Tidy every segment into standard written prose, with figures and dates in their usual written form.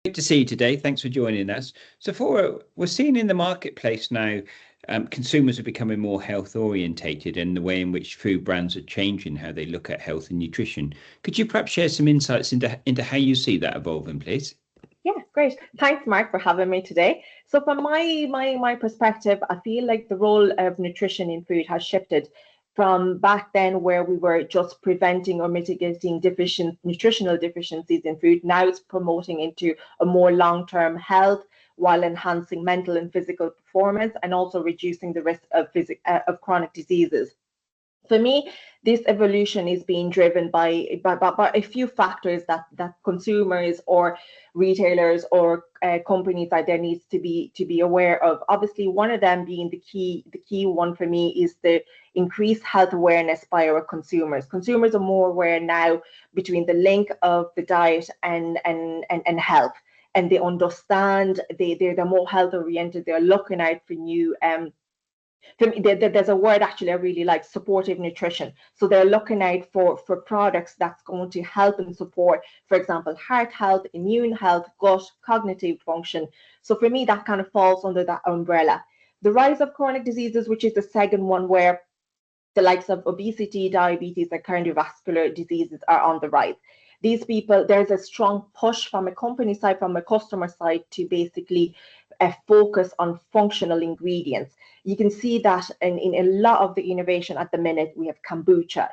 Great to see you today. Thanks for joining us. Sephora, we're seeing in the marketplace now, consumers are becoming more health orientated, and the way in which food brands are changing how they look at health and nutrition. Could you perhaps share some insights into how you see that evolving, please? Yeah, great. Thanks, Mark, for having me today. So, from my perspective, I feel like the role of nutrition in food has shifted from back then, where we were just preventing or mitigating nutritional deficiencies in food. Now it's promoting into a more long-term health while enhancing mental and physical performance, and also reducing the risk of chronic diseases. For me, this evolution is being driven by a few factors that consumers or retailers or companies that there needs to be aware of. Obviously, one of them being the key one for me is the increased health awareness by our consumers. Consumers are more aware now between the link of the diet and health, and they understand they're more health oriented. They're looking out for new for me, there's a word actually I really like, supportive nutrition. So they're looking out for products that's going to help and support, for example, heart health, immune health, gut, cognitive function. So for me, that kind of falls under that umbrella. The rise of chronic diseases, which is the second one, where the likes of obesity, diabetes, and cardiovascular diseases are on the rise. These people, there's a strong push from a company side, from a customer side, to basically focus on functional ingredients. You can see that in a lot of the innovation at the minute. We have kombucha,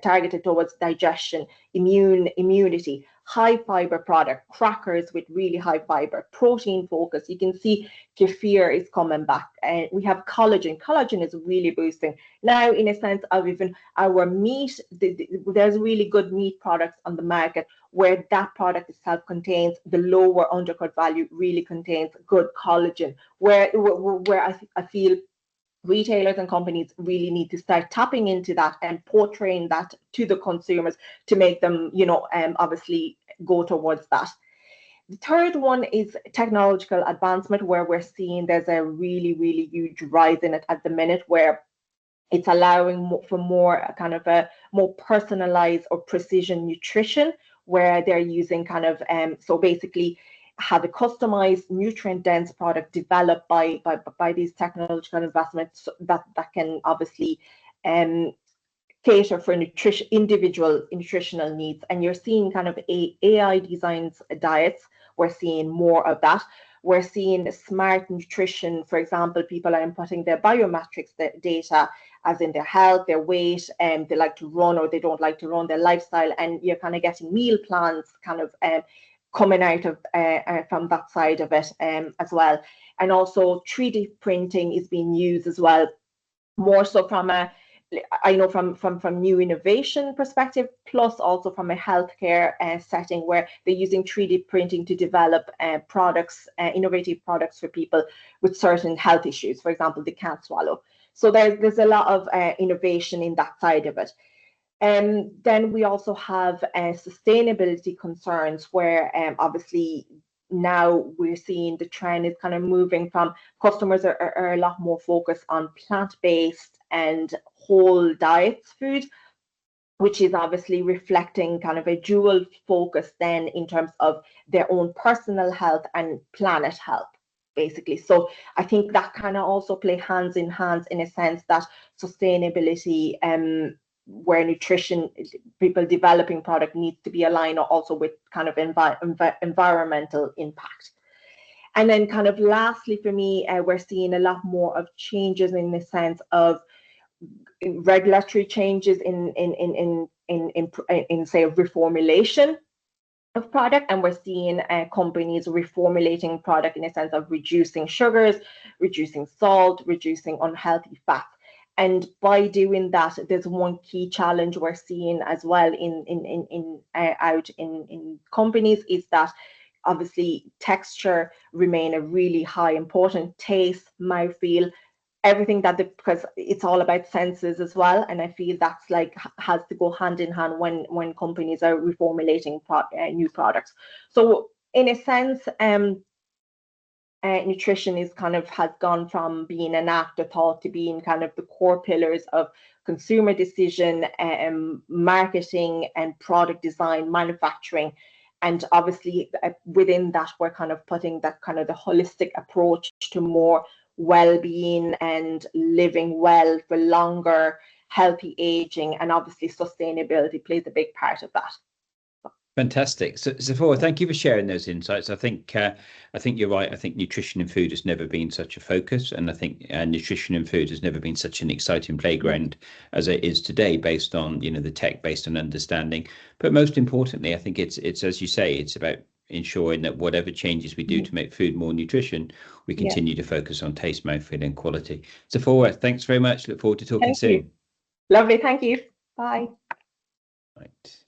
targeted towards digestion, immunity, high fiber product, crackers with really high fiber, protein focus. You can see kefir is coming back, and we have collagen. Collagen is really boosting now, in a sense of even our meat. There's really good meat products on the market where that product itself contains the lower undercut value, really contains good collagen, where I feel retailers and companies really need to start tapping into that and portraying that to the consumers to make them, obviously go towards that. The third one is technological advancement, where we're seeing there's a really, really huge rise in it at the minute, where it's allowing for more kind of a more personalized or precision nutrition, where they're using kind of so basically have a customized nutrient dense product developed by these technological investments that can obviously cater for individual nutritional needs. And you're seeing kind of AI designs diets. We're seeing more of that. We're seeing smart nutrition. For example, people are inputting their biometrics data, as in their health, their weight, and they like to run or they don't like to run, their lifestyle, and you're kind of getting meal plans kind of coming out of from that side of it as well. And also 3D printing is being used as well, more so from a, I know from new innovation perspective, plus also from a healthcare setting, where they're using 3D printing to develop products, innovative products for people with certain health issues. For example, they can't swallow. So there's a lot of innovation in that side of it. And then we also have sustainability concerns, where obviously now we're seeing the trend is kind of moving from customers are a lot more focused on plant-based and whole diets food, which is obviously reflecting kind of a dual focus then in terms of their own personal health and planet health, basically. So I think that kind of also play hands in hands, in a sense that sustainability, where nutrition, people developing product, needs to be aligned also with kind of environmental impact. And then kind of lastly for me, we're seeing a lot more of changes in the sense of regulatory changes in say reformulation of product, and we're seeing companies reformulating product in a sense of reducing sugars, reducing salt, reducing unhealthy fats. And by doing that, there's one key challenge we're seeing as well out in companies, is that obviously texture remain a really high important, taste, mouthfeel, everything because it's all about senses as well. And I feel that's like has to go hand in hand when companies are reformulating new products. So in a sense, nutrition is kind of has gone from being an afterthought to being kind of the core pillars of consumer decision, marketing, and product design, manufacturing. And obviously within that, we're kind of putting that kind of the holistic approach to more well-being and living well for longer, healthy aging, and obviously sustainability plays a big part of that. Fantastic. So, Sephora, thank you for sharing those insights. I think you're right. I think nutrition and food has never been such a focus, and I think nutrition and food has never been such an exciting playground as it is today, based on the tech, based on understanding. But most importantly, I think it's as you say, it's about ensuring that whatever changes we do to make food more nutrition, we continue to focus on taste, mouthfeel, and quality. Sephora, thanks very much. Look forward to talking soon. Lovely. Thank you. Bye. Right.